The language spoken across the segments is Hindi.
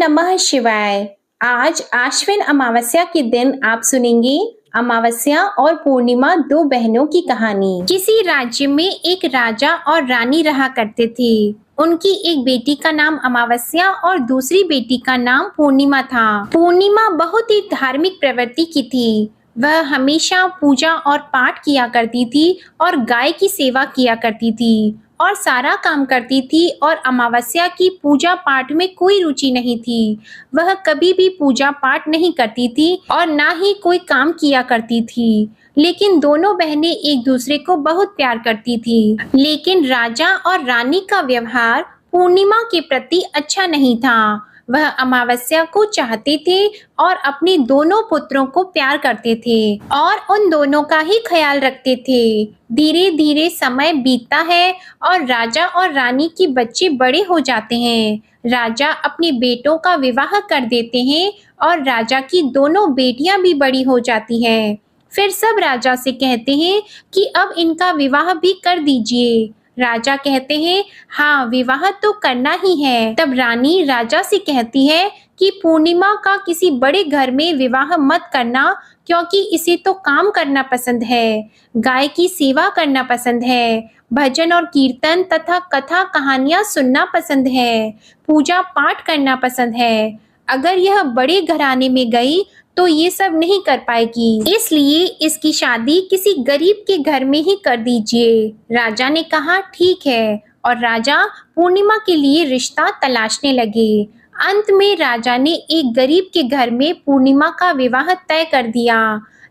नमः शिवाय। आज आश्विन अमावस्या के दिन आप सुनेंगे अमावस्या और पूर्णिमा, दो बहनों की कहानी। किसी राज्य में एक राजा और रानी रहा करते थे। उनकी एक बेटी का नाम अमावस्या और दूसरी बेटी का नाम पूर्णिमा था। पूर्णिमा बहुत ही धार्मिक प्रवृत्ति की थी। वह हमेशा पूजा और पाठ किया करती थी और गाय की सेवा किया करती थी और सारा काम करती थी, और अमावस्या की पूजा पाठ में कोई रुचि नहीं थी। वह कभी भी पूजा पाठ नहीं करती थी और ना ही कोई काम किया करती थी। लेकिन दोनों बहनें एक दूसरे को बहुत प्यार करती थी। लेकिन राजा और रानी का व्यवहार पूर्णिमा के प्रति अच्छा नहीं था। वह अमावस्या को चाहते थे और अपने दोनों पुत्रों को प्यार करते थे और उन दोनों का ही ख्याल रखते थे। धीरे धीरे समय बीतता है और राजा और रानी के बच्चे बड़े हो जाते हैं। राजा अपने बेटों का विवाह कर देते हैं और राजा की दोनों बेटियां भी बड़ी हो जाती हैं। फिर सब राजा से कहते हैं कि अब इनका विवाह भी कर दीजिए। राजा कहते हैं, हाँ, विवाह तो करना ही है। तब रानी राजा से कहती है कि पूर्णिमा का किसी बड़े घर में विवाह मत करना, क्योंकि इसे तो काम करना पसंद है, गाय की सेवा करना पसंद है, भजन और कीर्तन तथा कथा कहानियां सुनना पसंद है, पूजा पाठ करना पसंद है। अगर यह बड़े घराने में गई तो ये सब नहीं कर पाएगी, इसलिए इसकी शादी किसी गरीब के घर में ही कर दीजिए। राजा ने कहा, ठीक है, और राजा पूर्णिमा के लिए रिश्ता तलाशने लगे। अंत में राजा ने एक गरीब के घर में पूर्णिमा का विवाह तय कर दिया।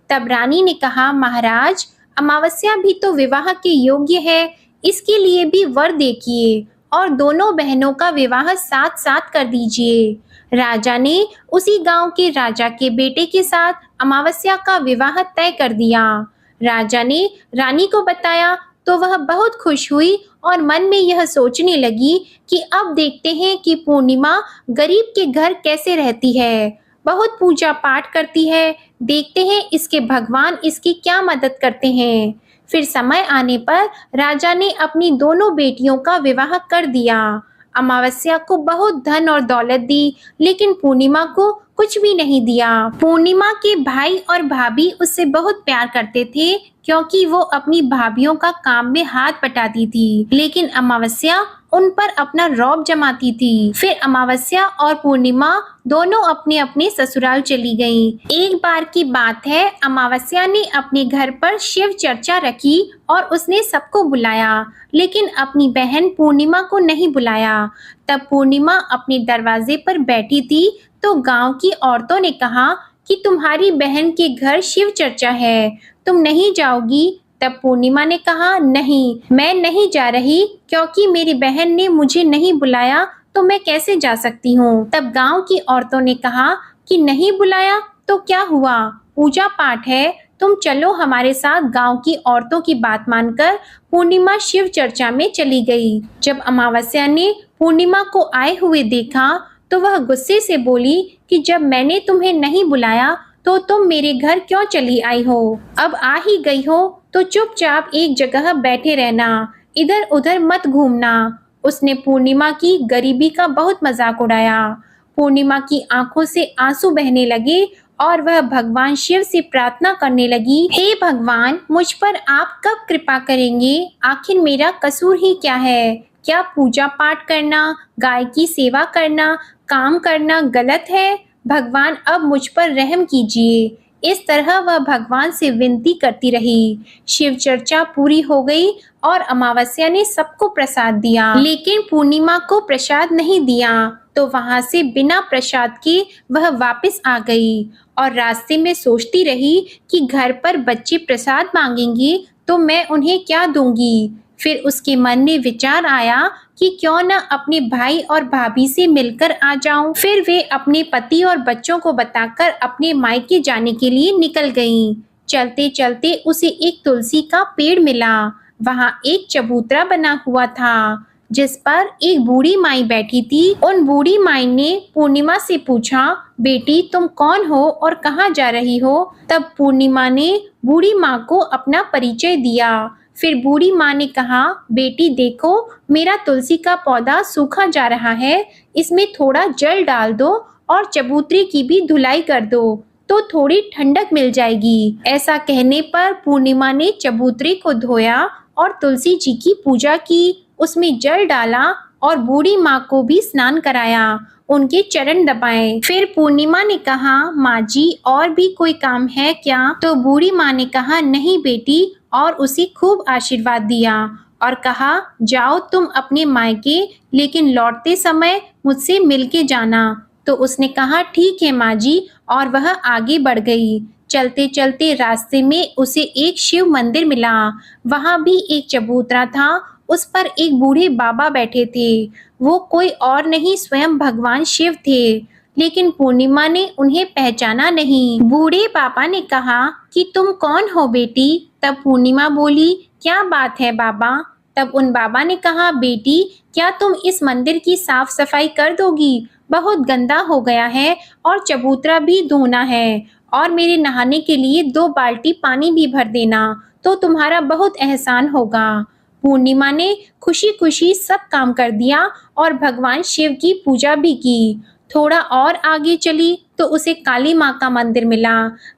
तब रानी ने कहा, महाराज, अमावस्या भी तो विवाह के योग्य है, इसके लिए भी वर देखिए और दोनों बहनों का विवाह साथ साथ कर दीजिए। राजा ने उसी गांव के राजा के बेटे के साथ अमावस्या का विवाह तय कर दिया। राजा ने रानी को बताया तो वह बहुत खुश हुई और मन में यह सोचने लगी कि अब देखते हैं कि पूर्णिमा गरीब के घर कैसे रहती है, बहुत पूजा पाठ करती है, देखते हैं इसके भगवान इसकी क्या मदद करते हैं। फिर समय आने पर राजा ने अपनी दोनों बेटियों का विवाह कर दिया। अमावस्या को बहुत धन और दौलत दी, लेकिन पूर्णिमा को कुछ भी नहीं दिया। पूर्णिमा के भाई और भाभी उससे बहुत प्यार करते थे, क्योंकि वो अपनी भाभीयों का काम में हाथ बटाती थी, लेकिन अमावस्या उन पर अपना रौब जमाती थी। फिर अमावस्या और पूर्णिमा दोनों अपने अपने ससुराल चली गईं। एक बार की बात है, अमावस्या ने अपने घर पर शिव चर्चा रखी और उसने सबको बुलाया, लेकिन अपनी बहन पूर्णिमा को नहीं बुलाया। तब पूर्णिमा अपने दरवाजे पर बैठी थी तो गांव की औरतों ने कहा कि तुम्हारी बहन के घर शिव चर्चा है, तुम नहीं जाओगी? तब पूर्णिमा ने कहा, नहीं, मैं नहीं जा रही, क्योंकि मेरी बहन ने मुझे नहीं बुलाया तो मैं कैसे जा सकती हूँ। तब गांव की औरतों ने कहा कि नहीं बुलाया तो क्या हुआ, पूजा पाठ है, तुम चलो हमारे साथ। गांव की औरतों की बात मानकर पूर्णिमा शिव चर्चा में चली गई। जब अमावस्या ने पूर्णिमा को आए हुए देखा तो वह गुस्से से बोली कि जब मैंने तुम्हें नहीं बुलाया तो तुम मेरे घर क्यों चली आई हो? अब आ ही गई हो तो चुपचाप एक जगह बैठे रहना, इधर उधर मत घूमना। उसने पूर्णिमा की गरीबी का बहुत मजाक उड़ाया। पूर्णिमा की आंखों से आंसू बहने लगे और वह भगवान शिव से प्रार्थना करने लगी, हे भगवान, मुझ पर आप कब कृपा करेंगे? आखिर मेरा कसूर ही क्या है? क्या पूजा पाठ करना, गाय की सेवा करना, काम करना गलत है? भगवान अब मुझ पर रहम कीजिए। इस तरह वह भगवान से विनती करती रही। शिव चर्चा पूरी हो गई और अमावस्या ने सबको प्रसाद दिया, लेकिन पूर्णिमा को प्रसाद नहीं दिया। तो वहां से बिना प्रसाद के वह वापस आ गई और रास्ते में सोचती रही कि घर पर बच्चे प्रसाद मांगेंगे तो मैं उन्हें क्या दूंगी। फिर उसके मन में विचार आया कि क्यों न अपने भाई और भाभी से मिलकर आ जाऊं। फिर वे अपने पति और बच्चों को बताकर अपने मायके जाने के लिए निकल गईं। चलते चलते उसे एक तुलसी का पेड़ मिला। वहां एक चबूतरा बना हुआ था जिस पर एक बूढ़ी माई बैठी थी। उन बूढ़ी माई ने पूर्णिमा से पूछा, बेटी, तुम कौन हो और कहाँ जा रही हो? तब पूर्णिमा ने बूढ़ी माँ को अपना परिचय दिया। फिर बूढ़ी माँ ने कहा, बेटी देखो, मेरा तुलसी का पौधा सूखा जा रहा है, इसमें थोड़ा जल डाल दो और चबूतरे की भी धुलाई कर दो तो थोड़ी ठंडक मिल जाएगी। ऐसा कहने पर पूर्णिमा ने चबूतरे को धोया और तुलसी जी की पूजा की, उसमें जल डाला और बूढ़ी माँ को भी स्नान कराया, उनके चरण दबाए। फिर पूर्णिमा ने कहा, माँ जी और भी कोई काम है क्या? तो बूढ़ी माँ ने कहा, नहीं बेटी, और उसे खूब आशीर्वाद दिया और कहा, जाओ तुम अपने मायके, लेकिन लौटते समय मुझसे मिल के जाना। तो उसने कहा, ठीक है माँ जी, और वह आगे बढ़ गई। चलते चलते रास्ते में उसे एक शिव मंदिर मिला। वहां भी एक चबूतरा था, उस पर एक बूढ़े बाबा बैठे थे। वो कोई और नहीं, स्वयं भगवान शिव थे, लेकिन पूर्णिमा ने उन्हें पहचाना नहीं। बूढ़े बाबा ने कहा कि तुम कौन हो बेटी? तब पूर्णिमा बोली, क्या बात है बाबा? तब उन बाबा ने कहा, बेटी, क्या तुम इस मंदिर की साफ सफाई कर दोगी? बहुत गंदा हो गया है और चबूतरा भी धोना है, और मेरे नहाने के लिए 2 बाल्टी पानी भी भर देना, तो तुम्हारा बहुत एहसान होगा। पूर्णिमा ने खुशी खुशी सब काम कर दिया और भगवान शिव की पूजा भी की। थोड़ा और आगे चली तो उसे काली माँ का मंदिर मिला।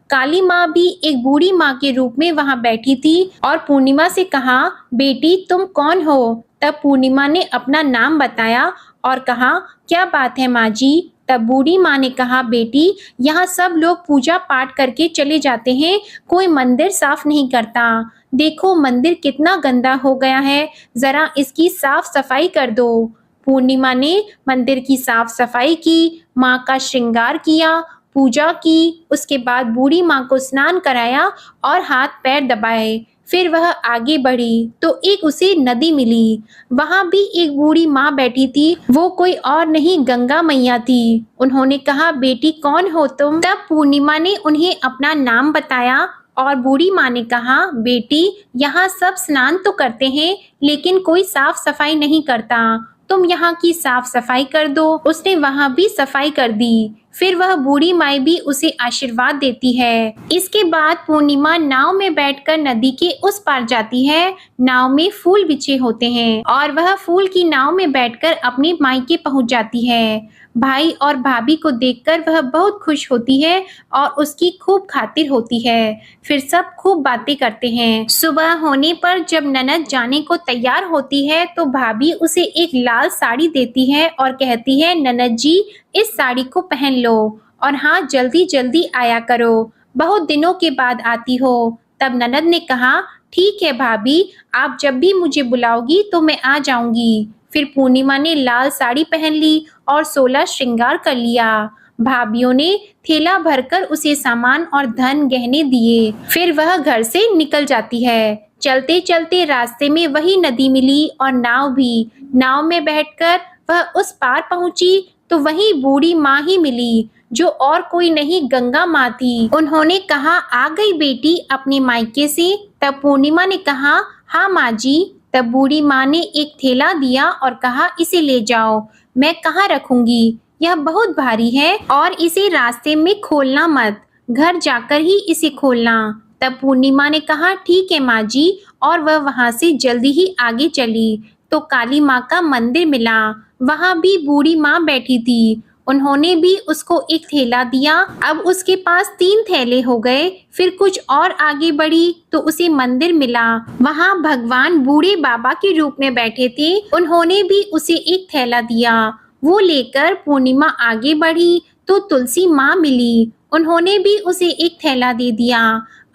काली माँ भी एक बूढ़ी माँ के रूप में वहां बैठी थी और पूर्णिमा से कहा, बेटी तुम कौन हो? तब पूर्णिमा ने अपना नाम बताया और कहा, क्या बात है माँ जी? तब बूढ़ी माँ ने कहा, बेटी, यहाँ सब लोग पूजा पाठ करके चले जाते हैं, कोई मंदिर साफ नहीं करता। देखो मंदिर कितना गंदा हो गया है, जरा इसकी साफ सफाई कर दो। पूर्णिमा ने मंदिर की साफ सफाई की, माँ का श्रृंगार किया, पूजा की, उसके बाद बूढ़ी माँ को स्नान कराया और हाथ पैर दबाए। फिर वह आगे बढ़ी तो एक उसे नदी मिली। वहां भी एक बूढ़ी माँ बैठी थी, वो कोई और नहीं, गंगा मैया थी। उन्होंने कहा, बेटी कौन हो तुम? तब पूर्णिमा ने उन्हें अपना नाम बताया और बूढ़ी माँ ने कहा, बेटी, यहाँ सब स्नान तो करते हैं, लेकिन कोई साफ सफाई नहीं करता, तुम यहाँ की साफ सफाई कर दो। उसने वहां भी सफाई कर दी। फिर वह बूढ़ी माई भी उसे आशीर्वाद देती है। इसके बाद पूर्णिमा नाव में बैठकर नदी के उस पार जाती है। नाव में फूल बिछे होते हैं और वह फूल की नाव में बैठकर अपने मायके पहुंच जाती है। भाई और भाभी को देखकर वह बहुत खुश होती है और उसकी खूब खातिर होती है। फिर सब खूब बातें करते हैं। सुबह होने पर जब ननद जाने को तैयार होती है तो भाभी उसे एक लाल साड़ी देती है और कहती है, ननद जी, इस साड़ी को पहन लो और हाँ, जल्दी जल्दी आया करो, बहुत दिनों के बाद आती हो। तब ननद ने कहा, ठीक है भाभी, आप जब भी मुझे बुलाओगी तो मैं आ जाऊंगी। फिर पूर्णिमा ने लाल साड़ी पहन ली और 16 श्रृंगार कर लिया। भाभियों ने थैला भरकर उसे सामान और धन गहने दिए। फिर वह घर से निकल जाती है। चलते चलते रास्ते में वही नदी मिली और नाव भी। नाव में बैठकर वह उस पार पहुंची तो वही बूढ़ी माँ ही मिली, जो और कोई नहीं, गंगा माँ थी। उन्होंने कहा, आ गई बेटी अपने मायके से? तब पूर्णिमा ने कहा, हाँ माँ जी। तब बूढ़ी माँ ने एक थैला दिया और कहा, इसे ले जाओ, मैं कहाँ रखूंगी, यह बहुत भारी है और इसे रास्ते में खोलना मत, घर जाकर ही इसे खोलना। तब पूर्णिमा ने कहा, ठीक है माँ जी, और वह वहां से जल्दी ही आगे चली तो काली माँ का मंदिर मिला। वहां भी बूढ़ी माँ बैठी थी। उन्होंने भी उसको एक थैला दिया। अब उसके पास 3 थैले हो गए। फिर कुछ और आगे बढ़ी तो उसे मंदिर मिला। वहां भगवान बूढ़े बाबा के रूप में बैठे थे। उन्होंने भी उसे एक थैला दिया। वो लेकर पूर्णिमा आगे बढ़ी तो तुलसी माँ मिली। उन्होंने भी उसे एक थैला दे दिया।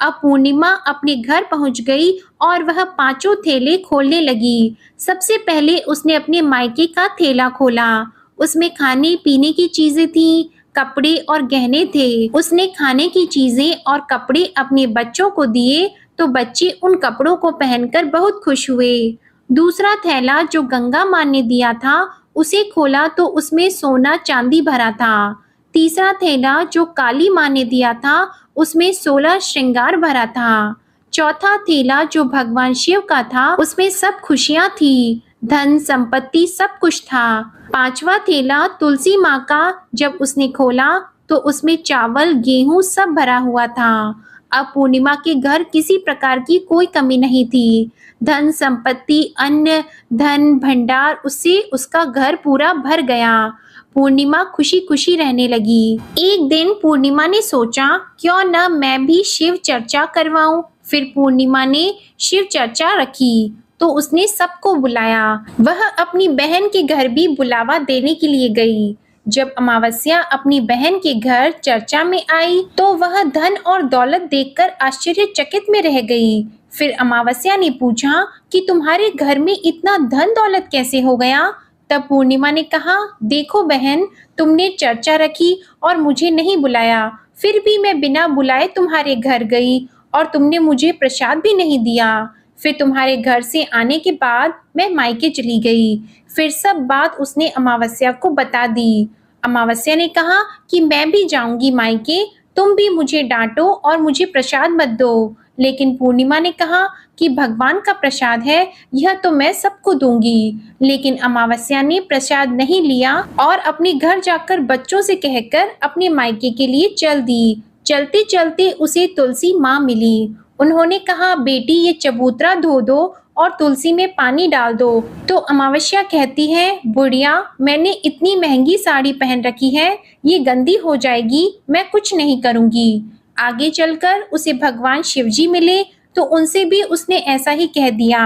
अब पूर्णिमा अपने घर पहुंच गई और वह 5 थैले खोलने लगी। सबसे पहले उसने अपने मायके का थैला खोला। उसमें खाने पीने की चीजें थीं, कपड़े और गहने थे। उसने खाने की चीजें और कपड़े अपने बच्चों को दिए तो बच्चे उन कपड़ों को पहनकर बहुत खुश हुए। दूसरा थैला जो गंगा माँ ने दिया था उसे खोला तो उसमें सोना चांदी भरा था। तीसरा थैला जो काली माँ ने दिया था उसमें 16 श्रृंगार भरा था। चौथा थैला जो भगवान शिव का था उसमें सब खुशियां थी, धन संपत्ति सब कुछ था। 5वां थैला तुलसी माँ का जब उसने खोला तो उसमें चावल गेहूं सब भरा हुआ था। अब पूर्णिमा के घर किसी प्रकार की कोई कमी नहीं थी। धन संपत्ति, अन्न धन भंडार, उससे उसका घर पूरा भर गया। पूर्णिमा खुशी खुशी रहने लगी। एक दिन पूर्णिमा ने सोचा, क्यों न मैं भी शिव चर्चा करवाऊं। फिर पूर्णिमा ने शिव चर्चा रखी तो उसने सबको बुलाया। वह अपनी बहन के घर भी बुलावा देने के लिए गई। जब अमावस्या अपनी बहन के घर चर्चा में आई तो वह धन और दौलत देखकर आश्चर्यचकित में रह गई। फिर अमावस्या ने पूछा कि तुम्हारे घर में इतना धन दौलत कैसे हो गया। तब पूर्णिमा ने कहा, देखो बहन, तुमने चर्चा रखी और मुझे नहीं बुलाया, फिर भी मैं बिना बुलाए तुम्हारे घर गई और तुमने मुझे प्रसाद भी नहीं दिया। फिर तुम्हारे घर से आने के बाद मैं मायके चली गई। फिर सब बात उसने अमावस्या को बता दी। अमावस्या ने कहा कि मैं भी जाऊंगी मायके, तुम भी मुझे डांटो और मुझे प्रसाद मत दो। लेकिन पूर्णिमा ने कहा कि भगवान का प्रसाद है, यह तो मैं सबको दूंगी। लेकिन अमावस्या ने प्रसाद नहीं लिया और अपने घर जाकर बच्चों से कहकर अपने मायके के लिए चल दी। चलते चलते उसे तुलसी माँ मिली। उन्होंने कहा, बेटी ये चबूतरा धो दो और तुलसी में पानी डाल दो। तो अमावस्या कहती है, बुढ़िया, मैंने इतनी महंगी साड़ी पहन रखी है, ये गंदी हो जाएगी, मैं कुछ नहीं करूंगी। आगे चलकर उसे भगवान शिवजी मिले तो उनसे भी उसने ऐसा ही कह दिया।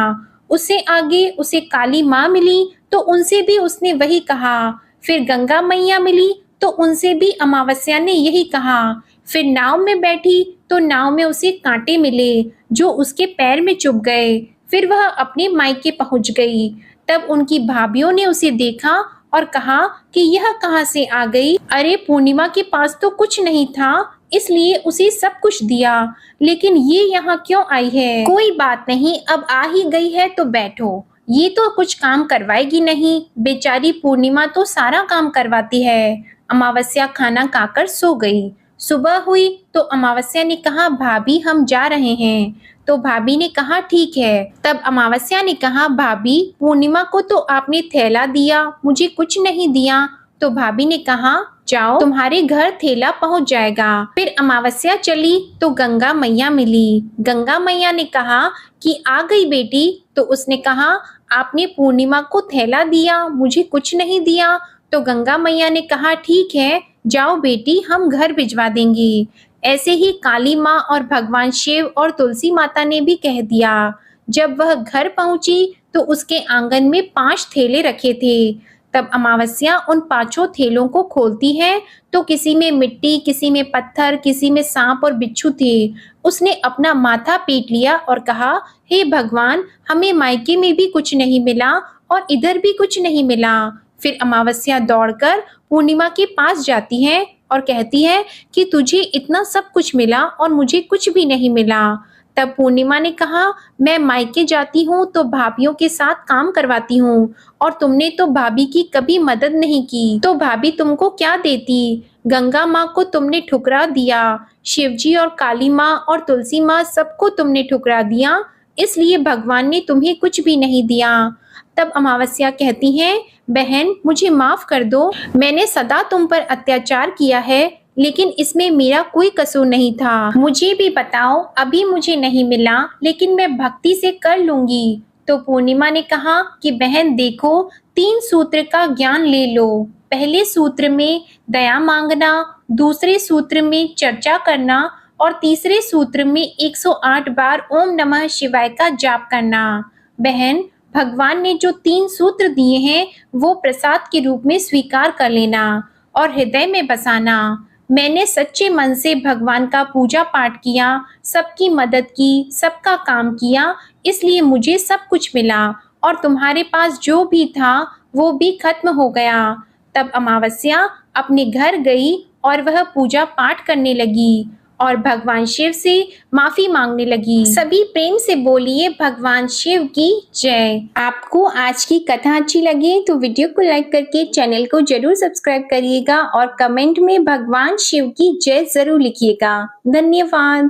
उससे आगे उसे काली माँ मिली तो उनसे भी उसने वही कहा। फिर गंगा मैया मिली तो उनसे भी अमावस्या ने यही कहा। फिर नाव में बैठी तो नाव में उसे कांटे मिले जो उसके पैर में चुभ गए। फिर वह अपने मायके पहुंच गई। तब उनकी भाभियों ने उसे देखा और कहा कि यह कहाँ से आ गई। अरे पूर्णिमा के पास तो कुछ नहीं था, इसलिए उसे सब कुछ दिया, लेकिन ये यहाँ क्यों आई है। कोई बात नहीं, अब आ ही गई है तो बैठो, ये तो कुछ काम करवाएगी नहीं। बेचारी पूर्णिमा तो सारा काम करवाती है। अमावस्या खाना खाकर सो गई। सुबह हुई तो अमावस्या ने कहा, भाभी हम जा रहे हैं। तो भाभी ने कहा, ठीक है। तब अमावस्या ने कहा, भाभी पूर्णिमा को तो आपने थैला दिया, मुझे कुछ नहीं दिया। तो भाभी ने कहा, जाओ, तुम्हारे घर थैला पहुंच जाएगा। फिर अमावस्या चली तो गंगा मैया मिली। गंगा मैया ने कहा कि आ गई बेटी। तो उसने कहा, आपने पूर्णिमा को थैला दिया, मुझे कुछ नहीं दिया। तो गंगा मैया ने कहा, ठीक है, जाओ बेटी, हम घर भिजवा देंगे। ऐसे ही काली माँ और भगवान शिव और तुलसी माता ने भी कह दिया। जब वह घर पहुंची तो उसके आंगन में 5 थैले रखे थे। तब अमावस्या उन 5 थैलों को खोलती है तो किसी में मिट्टी, किसी में पत्थर, किसी में सांप और बिच्छू थे। उसने अपना माथा पीट लिया और कहा, हे भगवान, हमें मायके में भी कुछ नहीं मिला और इधर भी कुछ नहीं मिला। फिर अमावस्या दौड़कर पूर्णिमा के पास जाती है और कहती है कि तुझे इतना सब कुछ मिला और मुझे कुछ भी नहीं मिला। तब पूर्णिमा ने कहा, मैं मायके जाती हूँ तो भाभीयों के साथ काम करवाती हूँ और तुमने तो भाभी की कभी मदद नहीं की, तो भाभी तुमको क्या देती। गंगा माँ को तुमने ठुकरा दिया, शिवजी और काली माँ और तुलसी माँ सबको तुमने ठुकरा दिया, इसलिए भगवान ने तुम्हें कुछ भी नहीं दिया। तब अमावस्या कहती है, बहन मुझे माफ कर दो, मैंने सदा तुम पर अत्याचार किया है, लेकिन इसमें मेरा कोई कसूर नहीं था। मुझे भी बताओ, अभी मुझे नहीं मिला, लेकिन मैं भक्ति से कर लूंगी। तो पूर्णिमा ने कहा कि बहन देखो, 3 सूत्र का ज्ञान ले लो। पहले सूत्र में दया मांगना, दूसरे सूत्र में चर्चा करना और तीसरे सूत्र में 108 बार ओम नमः शिवाय का जाप करना। बहन, भगवान ने जो 3 सूत्र दिए हैं वो प्रसाद के रूप में स्वीकार कर लेना और हृदय में बसाना। मैंने सच्चे मन से भगवान का पूजा पाठ किया, सबकी मदद की, सबका काम किया, इसलिए मुझे सब कुछ मिला और तुम्हारे पास जो भी था वो भी खत्म हो गया। तब अमावस्या अपने घर गई और वह पूजा पाठ करने लगी और भगवान शिव से माफी मांगने लगी। सभी प्रेम से बोलिए भगवान शिव की जय। आपको आज की कथा अच्छी लगी तो वीडियो को लाइक करके चैनल को जरूर सब्सक्राइब करिएगा और कमेंट में भगवान शिव की जय जरूर लिखिएगा। धन्यवाद।